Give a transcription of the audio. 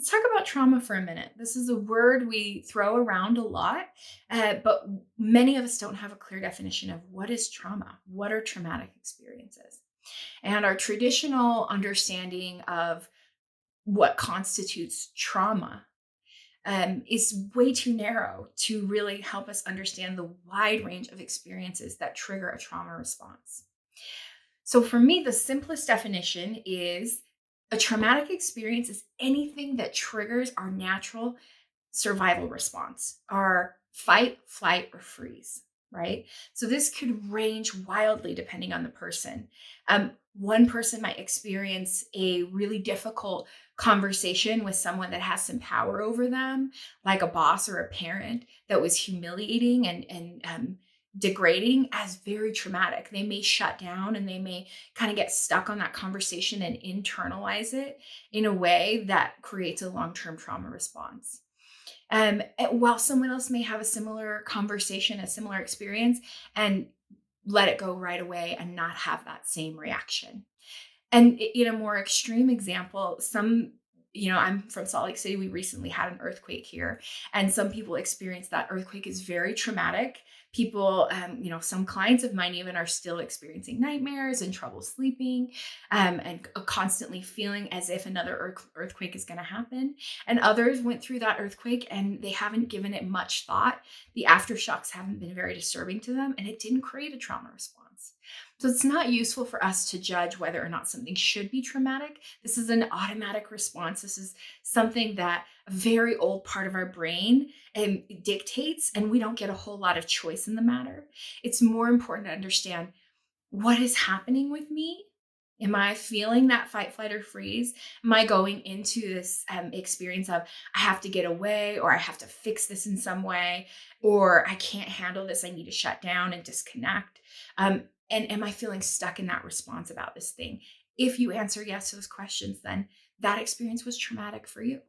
Let's talk about trauma for a minute. This is a word we throw around a lot, but many of us don't have a clear definition of what is trauma. What are traumatic experiences? And our traditional understanding of what constitutes trauma is way too narrow to really help us understand the wide range of experiences that trigger a trauma response. So, for me, the simplest definition is a traumatic experience is anything that triggers our natural survival response, our fight, flight, or freeze, right? So this could range wildly depending on the person. One person might experience a really difficult conversation with someone that has some power over them, like a boss or a parent that was humiliating and degrading, as very traumatic. They may shut down and they may kind of get stuck on that conversation and internalize it in a way that creates a long-term trauma response. While someone else may have a similar conversation, a similar experience, and let it go right away and not have that same reaction. And in a more extreme example, I'm from Salt Lake City. We recently had an earthquake here, and some people experience that earthquake is very traumatic. People, some clients of mine even are still experiencing nightmares and trouble sleeping, and constantly feeling as if another earthquake is going to happen. And others went through that earthquake and they haven't given it much thought. The aftershocks haven't been very disturbing to them, and it didn't create a trauma response. So it's not useful for us to judge whether or not something should be traumatic. This is an automatic response. This is something that a very old part of our brain dictates, and we don't get a whole lot of choice in the matter. It's more important to understand what is happening with me. Am I feeling that fight, flight, or freeze? Am I going into this experience of I have to get away, or I have to fix this in some way, or I can't handle this, I need to shut down and disconnect? And am I feeling stuck in that response about this thing? If you answer yes to those questions, then that experience was traumatic for you.